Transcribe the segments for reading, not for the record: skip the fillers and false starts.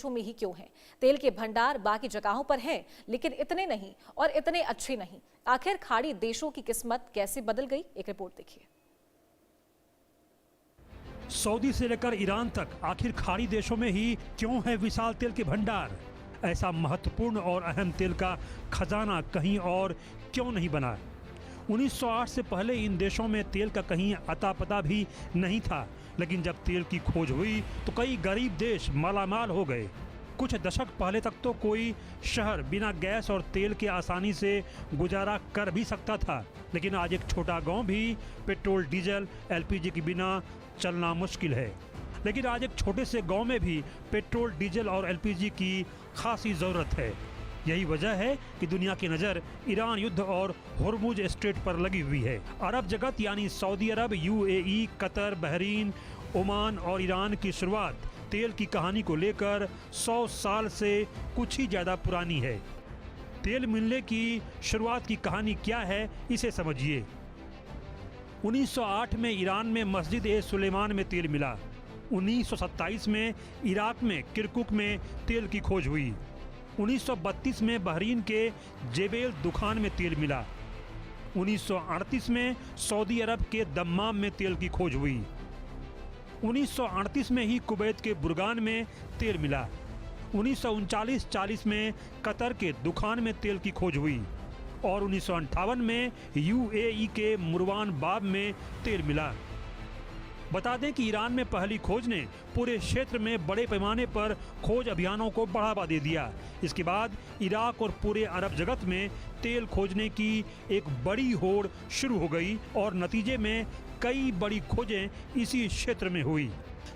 देशों में ही क्यों हैं? तेल के भंडार बाकी जगहों पर हैं, लेकिन इतने नहीं और इतने अच्छे नहीं। आखिर खाड़ी देशों की किस्मत कैसे बदल गई? एक रिपोर्ट देखिए। सऊदी से लेकर ईरान तक आखिर खाड़ी देशों में ही क्यों है विशाल तेल के भंडार? ऐसा महत्वपूर्ण और अहम तेल का खजाना कहीं और क्यों नहीं बना? 1908 से पहले इन देशों में तेल का कहीं अता पता भी नहीं था, लेकिन जब तेल की खोज हुई तो कई गरीब देश मालामाल हो गए। कुछ दशक पहले तक तो कोई शहर बिना गैस और तेल के आसानी से गुजारा कर भी सकता था, लेकिन आज एक छोटा गांव भी पेट्रोल, डीजल, एलपीजी के बिना चलना मुश्किल है। लेकिन आज एक छोटे से गांव में भी पेट्रोल, डीजल और एलपीजी की खासी ज़रूरत है। यही वजह है कि दुनिया की नज़र ईरान युद्ध और होर्मुज स्ट्रेट पर लगी हुई है। अरब जगत यानी सऊदी अरब, यूएई, कतर, बहरीन, ओमान और ईरान की शुरुआत तेल की कहानी को लेकर 100 साल से कुछ ही ज़्यादा पुरानी है। तेल मिलने की शुरुआत की कहानी क्या है, इसे समझिए। 1908 में ईरान में मस्जिद ए सुलेमान में तेल मिला। 1927 में इराक में किरकुक में तेल की खोज हुई। 1932 में बहरीन के जेबेल दुखान में तेल मिला। 1938 में सऊदी अरब के दम्माम में तेल की खोज हुई। 1938 में ही कुवैत के बुरगान में तेल मिला। 1939-40 में कतर के दुखान में तेल की खोज हुई और 1958 में यूएई के मुरवान बाब में तेल मिला। बता दें कि ईरान में पहली खोज ने पूरे क्षेत्र में बड़े पैमाने पर खोज अभियानों को बढ़ावा दे दिया। इसके बाद इराक और पूरे अरब जगत में तेल खोजने की एक बड़ी होड़ शुरू हो गई और नतीजे में कई बड़ी खोजें इसी क्षेत्र में हुई।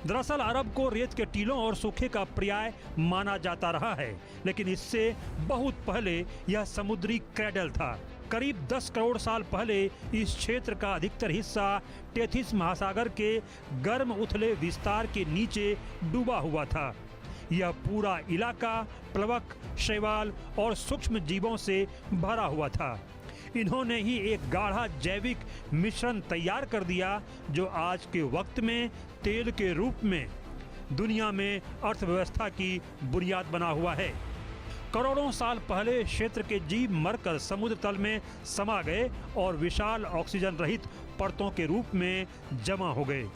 दरअसल अरब को रेत के टीलों और सूखे का पर्याय माना जाता रहा है, लेकिन इससे बहुत पहले यह समुद्री क्रैडल था। करीब 10 करोड़ साल पहले इस क्षेत्र का अधिकतर हिस्सा टेथिस महासागर के गर्म उथले विस्तार के नीचे डूबा हुआ था। यह पूरा इलाका प्लवक, शैवाल और सूक्ष्म जीवों से भरा हुआ था। इन्होंने ही एक गाढ़ा जैविक मिश्रण तैयार कर दिया जो आज के वक्त में तेल के रूप में दुनिया में अर्थव्यवस्था की बुनियाद बना हुआ है। करोड़ों साल पहले क्षेत्र के जीव मरकर समुद्र तल में समा गए और विशाल ऑक्सीजन रहित परतों के रूप में जमा हो गए।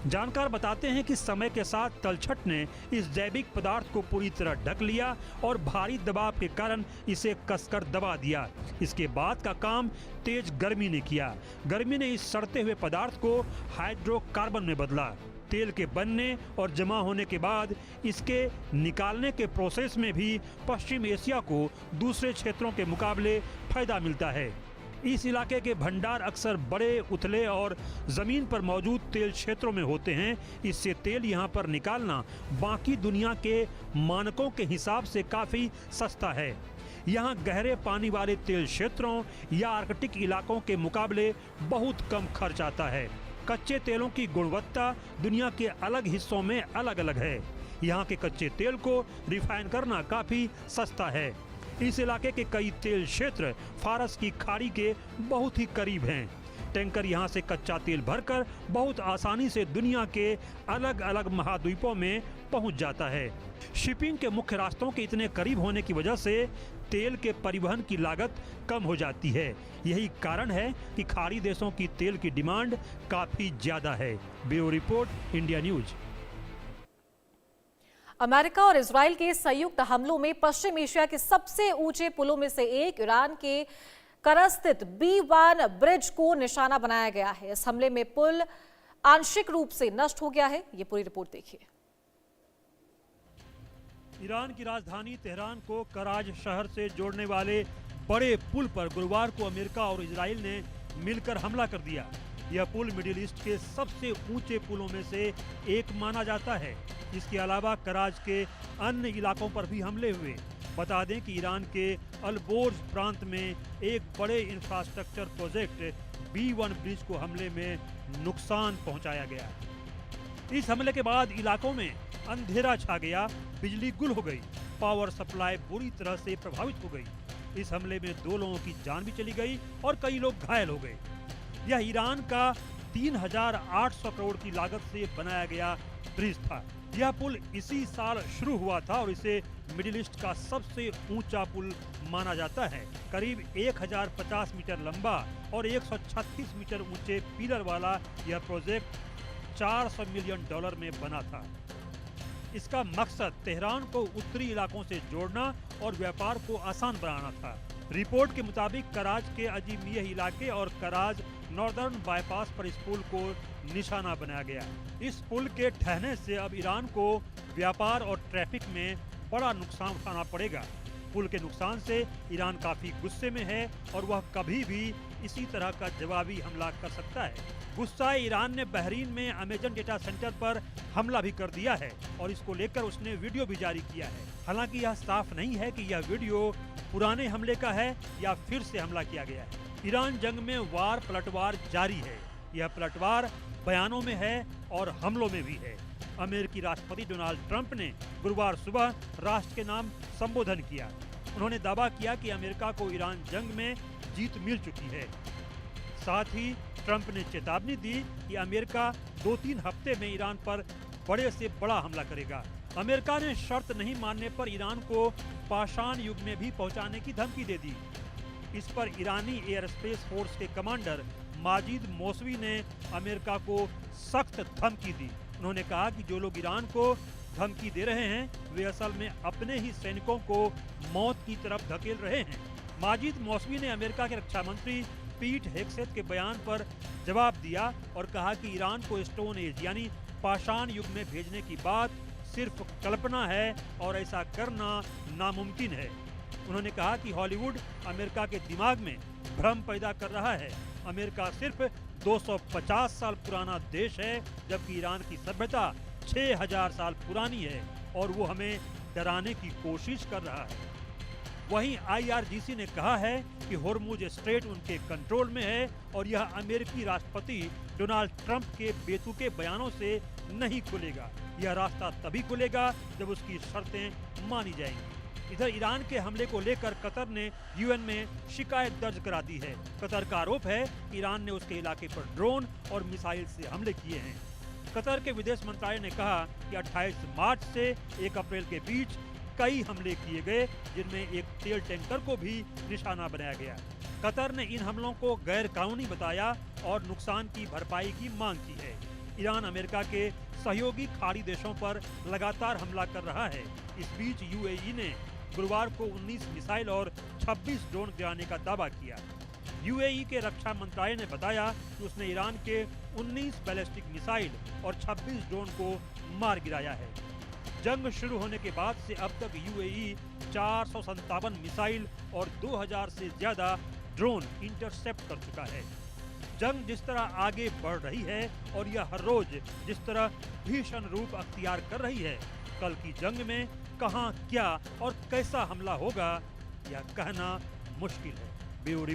जानकार बताते हैं कि समय के साथ तलछट ने इस जैविक पदार्थ को पूरी तरह ढक लिया और भारी दबाव के कारण इसे कसकर दबा दिया। इसके बाद का काम तेज गर्मी ने किया। गर्मी ने इस सड़ते हुए पदार्थ को हाइड्रोकार्बन में बदला। तेल के बनने और जमा होने के बाद इसके निकालने के प्रोसेस में भी पश्चिम एशिया को दूसरे क्षेत्रों के मुकाबले फायदा मिलता है। इस इलाके के भंडार अक्सर बड़े, उथले और ज़मीन पर मौजूद तेल क्षेत्रों में होते हैं। इससे तेल यहाँ पर निकालना बाकी दुनिया के मानकों के हिसाब से काफ़ी सस्ता है। यहाँ गहरे पानी वाले तेल क्षेत्रों या आर्कटिक इलाकों के मुकाबले बहुत कम खर्च आता है। कच्चे तेलों की गुणवत्ता दुनिया के अलग हिस्सों में अलग अलग है। यहाँ के कच्चे तेल को रिफाइन करना काफ़ी सस्ता है। इस इलाके के कई तेल क्षेत्र फारस की खाड़ी के बहुत ही करीब हैं। टैंकर यहाँ से कच्चा तेल भरकर बहुत आसानी से दुनिया के अलग अलग महाद्वीपों में पहुँच जाता है। शिपिंग के मुख्य रास्तों के इतने करीब होने की वजह से तेल के परिवहन की लागत कम हो जाती है। यही कारण है कि खाड़ी देशों की तेल की डिमांड काफ़ी ज़्यादा है। Bureau report, India news. America और इजराइल के संयुक्त हमलों में पश्चिम एशिया के सबसे ऊंचे पुलों में से एक ईरान के करज स्थित B1 ब्रिज को निशाना बनाया गया है। इस हमले में पुल आंशिक रूप से नष्ट हो गया है। ये पूरी रिपोर्ट देखिए। ईरान की राजधानी तेहरान को कराज शहर से जोड़ने वाले बड़े पुल पर गुरुवार को अमेरिका और इजराइल ने मिलकर हमला कर दिया। यह पुल मिडिल ईस्ट के सबसे ऊंचे पुलों में से एक माना जाता है। इसके अलावा कराज के अन्य इलाकों पर भी हमले हुए। बता दें कि ईरान के अलबोर्ज प्रांत में एक बड़े इंफ्रास्ट्रक्चर प्रोजेक्ट B1 ब्रिज को हमले में नुकसान पहुंचाया गया। इस हमले के बाद इलाकों में अंधेरा छा गया, बिजली गुल हो गई, पावर सप्लाई बुरी तरह से प्रभावित हो गई। इस हमले में 2 लोगों की जान भी चली गई और कई लोग घायल हो गए। यह ईरान का 3800 करोड़ की लागत से बनाया गया ब्रिज था। यह पुल इसी साल शुरू हुआ था और इसे मिडिल ईस्ट का सबसे ऊंचा पुल माना जाता है। करीब 1050 मीटर लंबा और 136 मीटर ऊंचे पिलर वाला यह प्रोजेक्ट $400 मिलियन में बना था। इसका मकसद तेहरान को उत्तरी इलाकों से जोड़ना और व्यापार को आसान बनाना था। रिपोर्ट के मुताबिक कराज के अजीमियह इलाके और कराज नॉर्दर्न बाईपास पर इस पुल को निशाना बनाया गया। इस पुल के ढहने से अब ईरान को व्यापार और ट्रैफिक में बड़ा नुकसान उठाना पड़ेगा। पुल के नुकसान से ईरान काफी गुस्से में है और वह कभी भी इसी तरह का जवाबी हमला कर सकता है। गुस्साए ईरान ने बहरीन में अमेजन डेटा सेंटर पर हमला भी कर दिया है और इसको लेकर उसने वीडियो भी जारी किया है। हालांकि यह साफ नहीं है कि यह वीडियो पुराने हमले का है या फिर से हमला किया गया है। ईरान जंग में वार पलटवार जारी है। यह पलटवार बयानों में है और हमलों में भी है। अमेरिकी राष्ट्रपति डोनाल्ड ट्रंप ने गुरुवार सुबह राष्ट्र के नाम संबोधन किया। उन्होंने दावा किया कि अमेरिका को ईरान जंग में जीत मिल चुकी है। साथ ही ट्रंप ने चेतावनी दी कि अमेरिका 2-3 हफ्ते में ईरान पर बड़े से बड़ा हमला करेगा। अमेरिका ने शर्त नहीं मानने पर ईरान को पाषाण युग में भी पहुंचाने की धमकी दे दी। इस पर ईरानी एयर स्पेस फोर्स के कमांडर माजिद मौसवी ने अमेरिका को सख्त धमकी दी। उन्होंने कहा कि जो लोग ईरान को धमकी दे रहे हैं वे असल में अपने ही सैनिकों को मौत की तरफ धकेल रहे हैं। माजिद मौसवी ने अमेरिका के रक्षा मंत्री पीट हेग्सेथ के बयान पर जवाब दिया और कहा कि ईरान को स्टोन एज यानी पाषाण युग में भेजने की बात सिर्फ कल्पना है और ऐसा करना नामुमकिन है। उन्होंने कहा कि हॉलीवुड अमेरिका के दिमाग में भ्रम पैदा कर रहा है। अमेरिका सिर्फ 250 साल पुराना देश है जबकि ईरान की सभ्यता 6000 साल पुरानी है और वो हमें डराने की कोशिश कर रहा है। वहीं IRGC ने कहा है कि होर्मुज स्ट्रेट उनके कंट्रोल में है और यह अमेरिकी राष्ट्रपति डोनाल्ड ट्रंप के बेतुके बयानों से नहीं खुलेगा। यह रास्ता तभी खुलेगा जब उसकी शर्तें मानी जाएंगी। इधर ईरान के हमले को लेकर कतर ने UN में शिकायत दर्ज करा दी है। कतर का आरोप है कि ईरान ने उसके इलाके पर ड्रोन और मिसाइल से हमले किए हैं। कतर के विदेश मंत्रालय ने कहा कि 28 मार्च से 1 अप्रैल के बीच कई हमले किए गए जिनमें एक तेल टैंकर को भी निशाना बनाया गया। कतर ने इन हमलों को गैर कानूनी बताया और नुकसान की भरपाई की मांग की है। ईरान अमेरिका के सहयोगी खाड़ी देशों पर लगातार हमला कर रहा है। इस बीच UAE ने गुरुवार को 19 मिसाइल और 26 ड्रोन गिराने का दावा किया। UAE के रक्षा मंत्रालय ने बताया कि उसने ईरान के 19 बैलिस्टिक मिसाइल और 26 ड्रोन को मार गिराया है। जंग शुरू होने के बाद से अब तक UAE 457 मिसाइल और 2000 से ज्यादा ड्रोन इंटरसेप्ट कर चुका है। जंग जिस तरह आगे बढ़ रही है और यह हर रोज जिस तरह भीषण रूप अख्तियार कर रही है, कल की जंग में कहां, क्या और कैसा हमला होगा यह कहना मुश्किल है। ब्यूरो